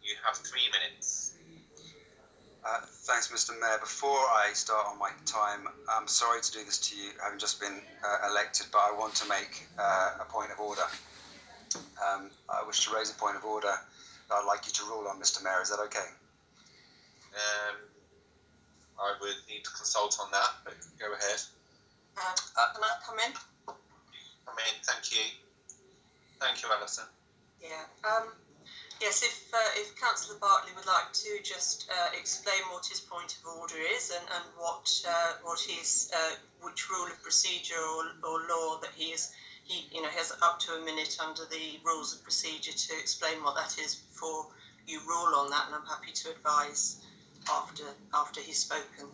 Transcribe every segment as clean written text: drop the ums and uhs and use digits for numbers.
You have 3 minutes. Thanks, Mr. Mayor. Before I start on my time, I'm sorry to do this to you, having just been elected, but I want to make a point of order. I wish to raise a point of order that I'd like you to rule on, Mr. Mayor. Is that okay? I would need to consult on that, but go ahead. Can I come in? Come in, thank you. Thank you, Alison. Yeah. Yes, if Councillor Bartley would like to just explain what his point of order is and what his which rule of procedure or law that he has up to a minute under the rules of procedure to explain what that is before you rule on that, and I'm happy to advise after he's spoken.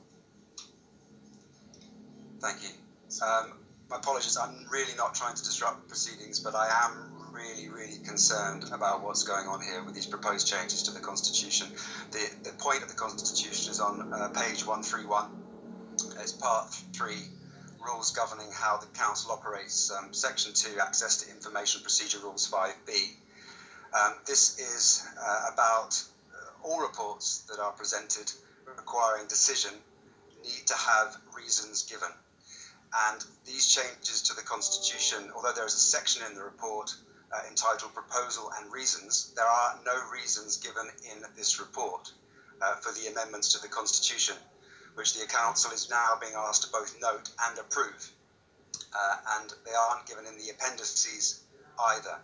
Thank you. My apologies, I'm really not trying to disrupt proceedings, but I am really concerned about what's going on here with these proposed changes to the Constitution. The point of the Constitution is on page 131. It's part 3, rules governing how the Council operates, section 2, access to information procedure rules 5b. This is about all reports that are presented requiring decision need to have reasons given. And these changes to the Constitution, although there is a section in the report entitled Proposal and Reasons, there are no reasons given in this report for the amendments to the Constitution, which the Council is now being asked to both note and approve. And they aren't given in the appendices either,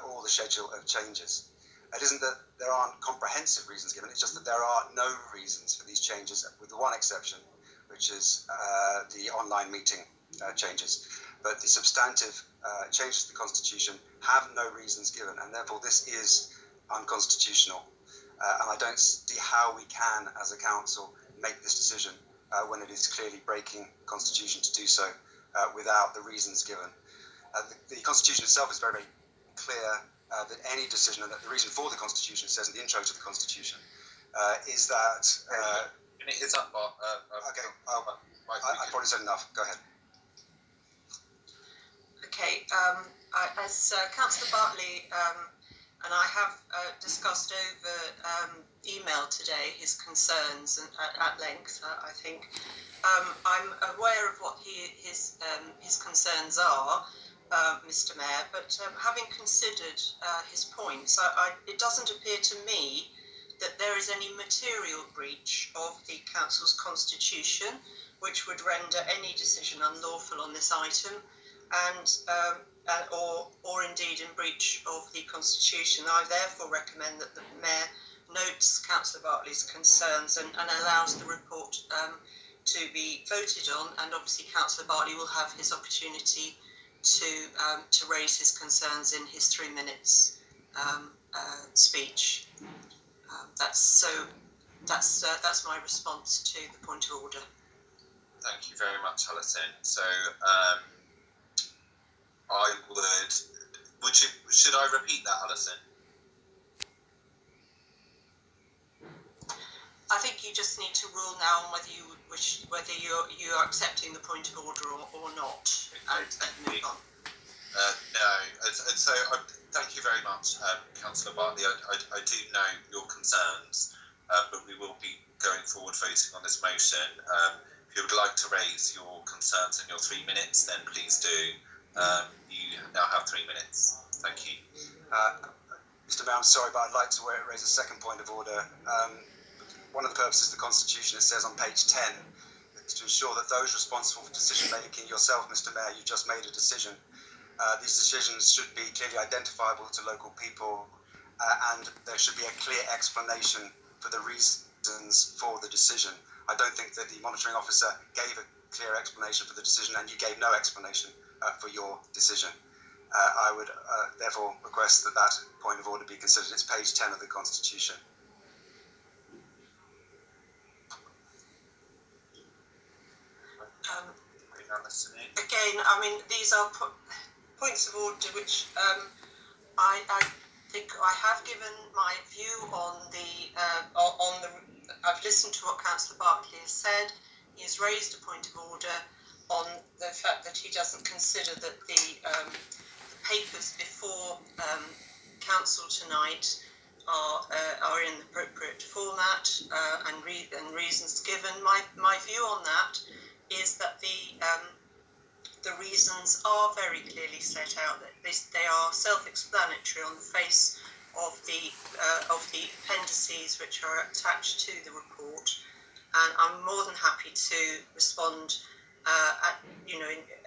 or the schedule of changes. It isn't that there aren't comprehensive reasons given, it's just that there are no reasons for these changes, with the one exception, which is the online meeting changes. But the substantive changes to the Constitution have no reasons given, and therefore this is unconstitutional. And I don't see how we can, as a council, make this decision when it is clearly breaking the Constitution to do so without the reasons given. The Constitution itself is very clear that any decision, and that the reason for the Constitution, it says in the intro to the Constitution, is that... It's up, Bart. Okay, I probably said enough. Go ahead. Okay, as Councillor Bartley and I have discussed over email today his concerns at length, I think. I'm aware of what his concerns are, Mr. Mayor, but having considered his points, it doesn't appear to me that there is any material breach of the Council's Constitution which would render any decision unlawful on this item, and or indeed in breach of the Constitution. I therefore recommend that the Mayor notes Councillor Bartley's concerns and allows the report to be voted on, and obviously Councillor Bartley will have his opportunity to raise his concerns in his 3 minutes speech. That's my response to the point of order. Thank you very much, Alison. So should I repeat that, Alison? I think you just need to rule now on whether you are accepting the point of order or not, and move on. No, so thank you very much, Councillor Bartley. I do know your concerns, but we will be going forward voting on this motion. If you would like to raise your concerns in your 3 minutes, then please do. You now have 3 minutes. Thank you. Mr. Mayor, I'm sorry, but I'd like to raise a second point of order. One of the purposes of the Constitution, it says on page 10, is to ensure that those responsible for decision making, yourself, Mr. Mayor, you've just made a decision. These decisions should be clearly identifiable to local people, and there should be a clear explanation for the reasons for the decision. I don't think that the monitoring officer gave a clear explanation for the decision, and you gave no explanation for your decision. I would therefore request that that point of order be considered. It's page 10 of the Constitution. Again, I mean, these are points of order which I think I have given my view on the. I've listened to what Councillor Bartley has said. He has raised a point of order on the fact that he doesn't consider that the papers before Council tonight are are in the appropriate format and reasons given. My view on that is that the reasons are very clearly set out. That they are self-explanatory on the face of the appendices which are attached to the report, and I'm more than happy to respond.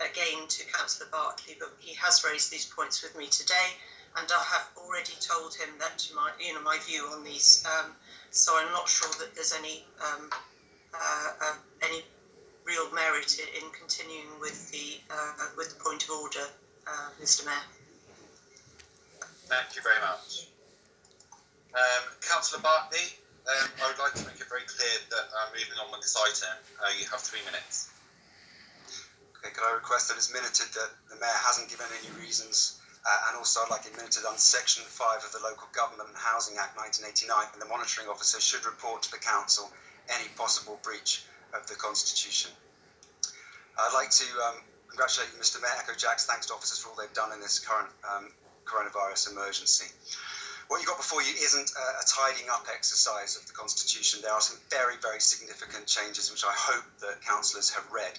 Again to Councillor Bartley, but he has raised these points with me today, and I have already told him that my view on these. So I'm not sure that there's any real merit in continuing with the point of order, Mr. Mayor. Thank you very much. Councillor Bartley, I would like to make it very clear that moving on with this item, you have 3 minutes. Okay, could I request that it's minuted that the Mayor hasn't given any reasons, and also I'd like it minuted on Section 5 of the Local Government and Housing Act 1989, and the monitoring officer should report to the Council any possible breach of the Constitution. I'd like to congratulate you, Mr. Mayor, echo Jack's thanks to officers for all they've done in this current coronavirus emergency. What you've got before you isn't a tidying up exercise of the Constitution. There are some very, very significant changes which I hope that councillors have read.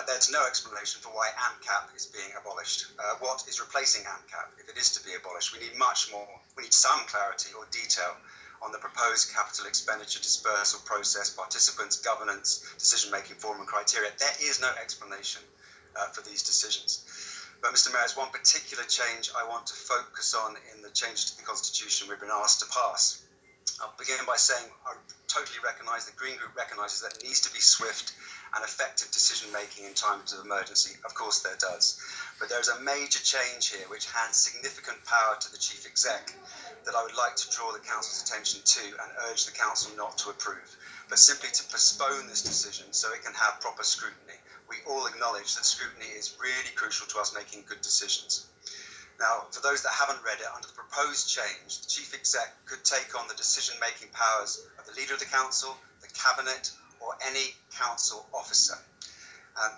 There's no explanation for why AMCAP is being abolished. What is replacing AMCAP, if it is to be abolished? We need much more. We need some clarity or detail on the proposed capital expenditure dispersal process, participants, governance, decision-making form and criteria. There is no explanation for these decisions. But Mr. Mayor, there's one particular change I want to focus on in the changes to the Constitution we've been asked to pass. I'll begin by saying I totally recognise, the Green Group recognises that it needs to be swift and effective decision-making in times of emergency. Of course there does. But there's a major change here which hands significant power to the Chief Exec that I would like to draw the Council's attention to and urge the Council not to approve, but simply to postpone this decision so it can have proper scrutiny. We all acknowledge that scrutiny is really crucial to us making good decisions. Now, for those that haven't read it, under the proposed change, the Chief Exec could take on the decision-making powers of the Leader of the Council, the Cabinet, or any Council officer.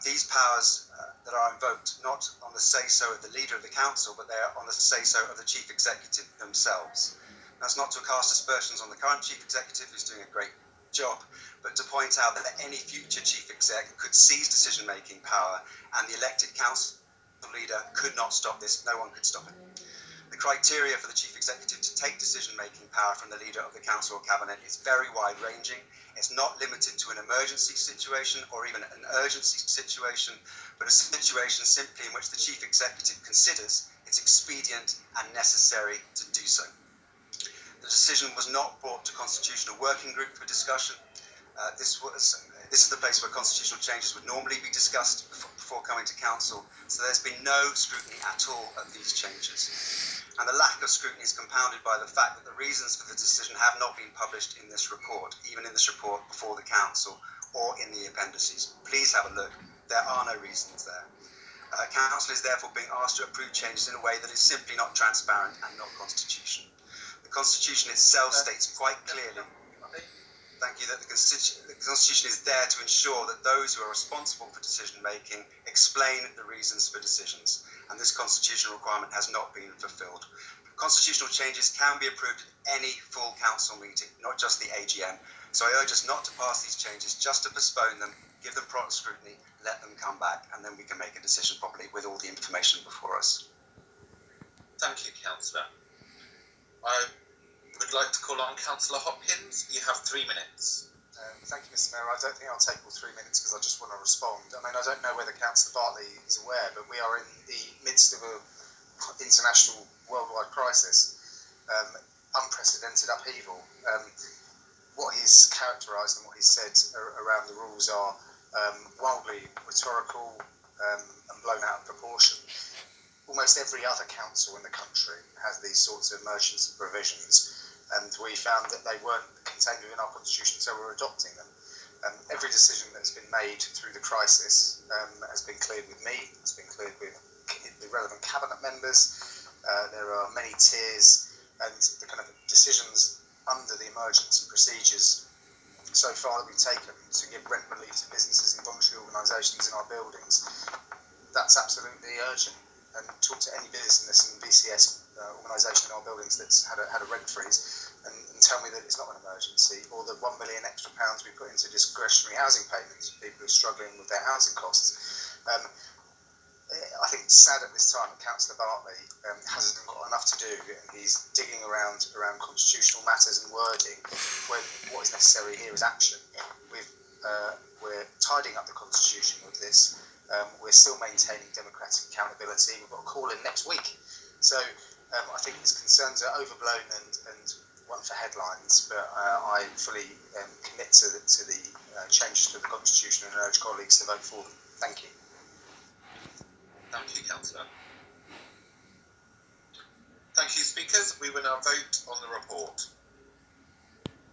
These powers that are invoked not on the say-so of the Leader of the Council, but they are on the say-so of the Chief Executive themselves. That's not to cast aspersions on the current Chief Executive, who's doing a great job, but to point out that any future Chief Exec could seize decision-making power, and the elected Council Leader could not stop this. No one could stop it. The criteria for the Chief Executive to take decision-making power from the Leader of the Council or Cabinet is very wide-ranging. It's not limited to an emergency situation or even an urgency situation, but a situation simply in which the Chief Executive considers it's expedient and necessary to do so. The decision was not brought to Constitutional Working Group for discussion. This is the place where constitutional changes would normally be discussed before coming to Council, so there's been no scrutiny at all of these changes. And the lack of scrutiny is compounded by the fact that the reasons for the decision have not been published in this report, even in this report before the Council or in the appendices. Please have a look. There are no reasons there. Council is therefore being asked to approve changes in a way that is simply not transparent and not constitutional. The Constitution itself states quite clearly, thank you, that the Constitution is there to ensure that those who are responsible for decision making explain the reasons for decisions, and this constitutional requirement has not been fulfilled. Constitutional changes can be approved at any full council meeting, not just the AGM, so I urge us not to pass these changes, just to postpone them, give them proper scrutiny, let them come back, and then we can make a decision properly with all the information before us. Thank you, Councillor. I would like to call on Councillor Hopkins. You have 3 minutes. Thank you, Mr. Mayor. I don't think I'll take all 3 minutes because I just want to respond. I mean, I don't know whether Councillor Bartley is aware, but we are in the midst of an international worldwide crisis, unprecedented upheaval. What he's characterised and what he's said around the rules are wildly rhetorical and blown out of proportion. Almost every other council in the country has these sorts of emergency provisions, and we found that they weren't contained within our constitution, so we're adopting them. Every decision that's been made through the crisis has been cleared with me, it's been cleared with the relevant cabinet members. There are many tiers, and the kind of decisions under the emergency procedures so far that we've taken to give rent relief to businesses and voluntary organisations in our buildings, that's absolutely urgent. And talk to any business and VCS organisation in our buildings that's had a rent freeze, and and tell me that it's not an emergency, or the £1 million extra we put into discretionary housing payments for people who are struggling with their housing costs. I think it's sad at this time that Councillor Bartley hasn't got enough to do, and he's digging around constitutional matters and wording, when what is necessary here is action. We're tidying up the constitution with this. We're still maintaining democratic accountability. We've got a call in next week. So I think his concerns are overblown and one for headlines, but I fully commit to the changes to the constitution and urge colleagues to vote for them. Thank you. Thank you, Councillor. Thank you, speakers. We will now vote on the report.